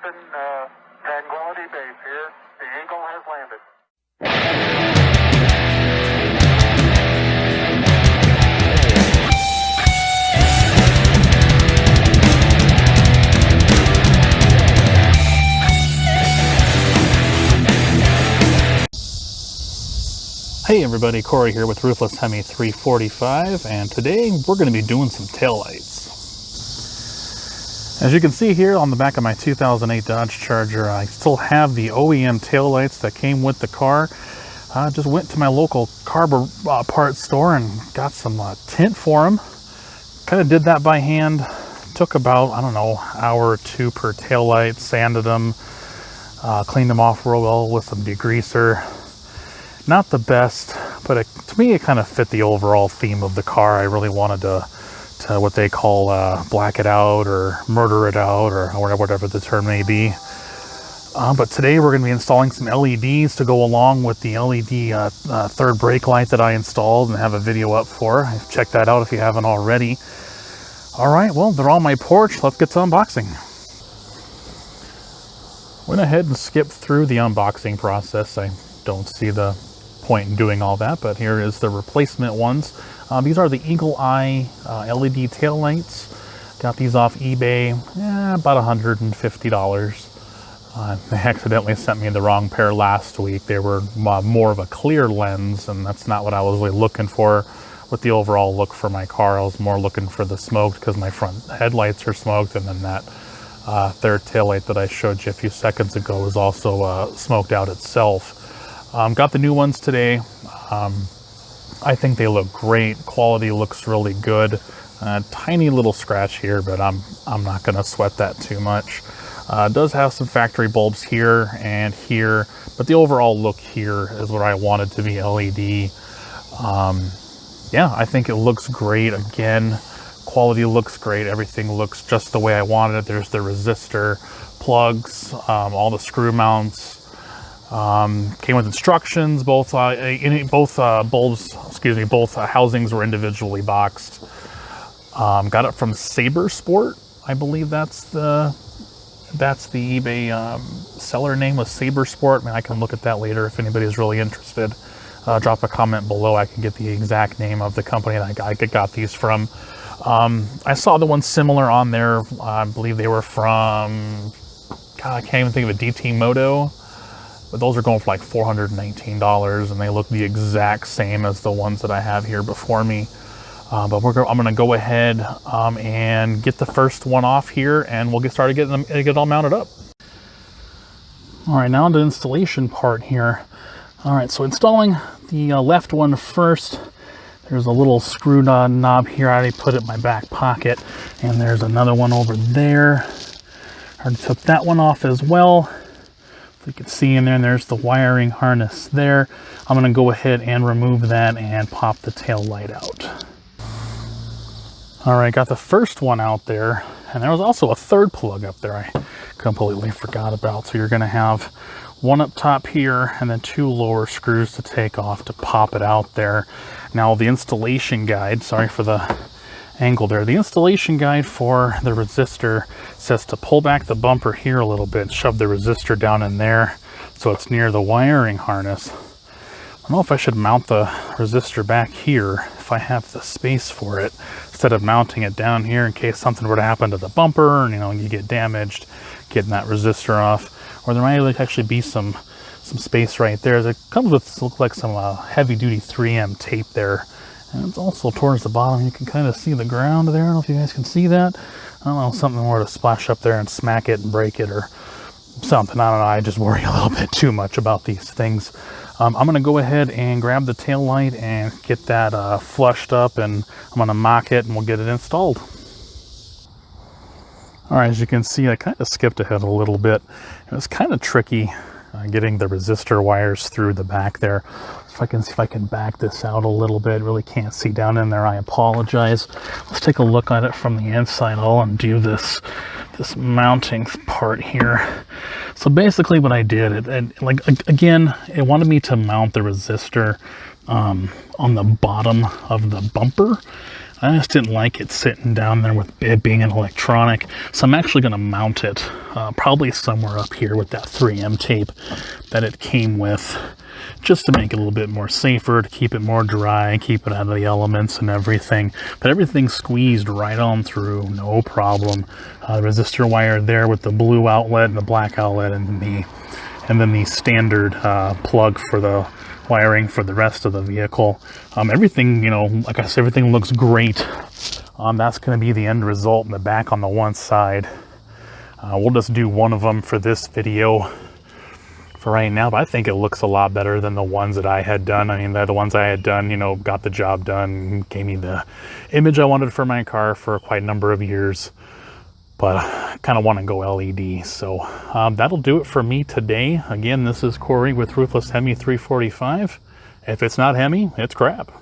Houston, Tranquility Base here. The Eagle has landed. Hey everybody, Cory here with Ruthless Hemi 345, and today we're going to be doing some taillights. As you can see here on the back of my 2008 Dodge Charger, I still have the OEM taillights that came with the car. I just went to my local car parts store and got some tint for them. Kind of did that by hand. Took about, I don't know, an hour or two per taillight, sanded them, cleaned them off real well with some degreaser. Not the best, but to me it kind of fit the overall theme of the car. I really wanted to what they call black it out or murder it out or whatever the term may be. But today we're going to be installing some LEDs to go along with the LED third brake light that I installed and have a video up for. Check that out if you haven't already. Alright, well, they're on my porch. Let's get to unboxing. Went ahead and skipped through the unboxing process. I don't see the point in doing all that, but here is the replacement ones. These are the Eagle Eye LED taillights. Got these off eBay, about $150. They accidentally sent me the wrong pair last week. They were more of a clear lens, and that's not what I was really looking for with the overall look for my car. I was more looking for the smoked because my front headlights are smoked, and then that third taillight that I showed you a few seconds ago was also smoked out itself. Got the new ones today. I think they look great. Quality looks really good. Tiny little scratch here, but I'm not going to sweat that too much. It does have some factory bulbs here and here, but the overall look here is what I wanted to be LED. Yeah, I think it looks great. Again, quality looks great. Everything looks just the way I wanted it. There's the resistor plugs, all the screw mounts. Came with instructions. Both housings were individually boxed. Got it from Saber Sport. I believe that's the eBay seller name was Saber Sport. I mean, I can look at that later if anybody is really interested. Drop a comment below. I can get the exact name of the company that I got these from. I saw the ones similar on there. I believe they were from, God, I can't even think of a DT Moto. But those are going for like $419, and they look the exact same as the ones that I have here before me. But I'm going to go ahead and get the first one off here, and we'll get started getting it all mounted up. All right, now the installation part here. All right, so installing the left one first. There's a little screw knob here. I already put it in my back pocket, and there's another one over there. I already took that one off as well. If you can see in there, and there's the wiring harness there. I'm going to go ahead and remove that and pop the tail light out. All right, got the first one out there, and there was also a third plug up there I completely forgot about. So you're going to have one up top here and then two lower screws to take off to pop it out there. Now the installation guide, sorry for the angle there. The installation guide for the resistor says to pull back the bumper here a little bit, shove the resistor down in there so it's near the wiring harness. I don't know if I should mount the resistor back here if I have the space for it, instead of mounting it down here in case something were to happen to the bumper and you get damaged getting that resistor off. Or there might actually be some space right there. It comes with, look like some heavy-duty 3M tape there. And it's also towards the bottom. You can kind of see the ground there. I don't know if you guys can see that. I don't know, something were to splash up there and smack it and break it or something. I don't know. I just worry a little bit too much about these things. I'm going to go ahead and grab the tail light and get that flushed up, and I'm going to mock it and we'll get it installed. All right, as you can see, I kind of skipped ahead a little bit. It was kind of tricky getting the resistor wires through the back there. If I can see if I can back this out a little bit. Really can't see down in there. I apologize. Let's take a look at it from the inside. I'll undo this mounting part here. So basically what I did, it wanted me to mount the resistor on the bottom of the bumper. I just didn't like it sitting down there with it being an electronic. So I'm actually going to mount it probably somewhere up here with that 3M tape that it came with, just to make it a little bit more safer, to keep it more dry, keep it out of the elements and everything. But everything's squeezed right on through, no problem. The resistor wire there with the blue outlet and the black outlet, and then the standard plug for the wiring for the rest of the vehicle. Everything, you know, like I said, everything looks great. That's going to be the end result in the back on the one side. We'll just do one of them for this video for right now, but I think it looks a lot better than the ones that I had done. I mean, the ones I had done, you know, got the job done, gave me the image I wanted for my car for quite a number of years. But I kind of want to go LED. So that'll do it for me today. Again, this is Cory with Ruthless Hemi 345. If it's not Hemi, it's crap.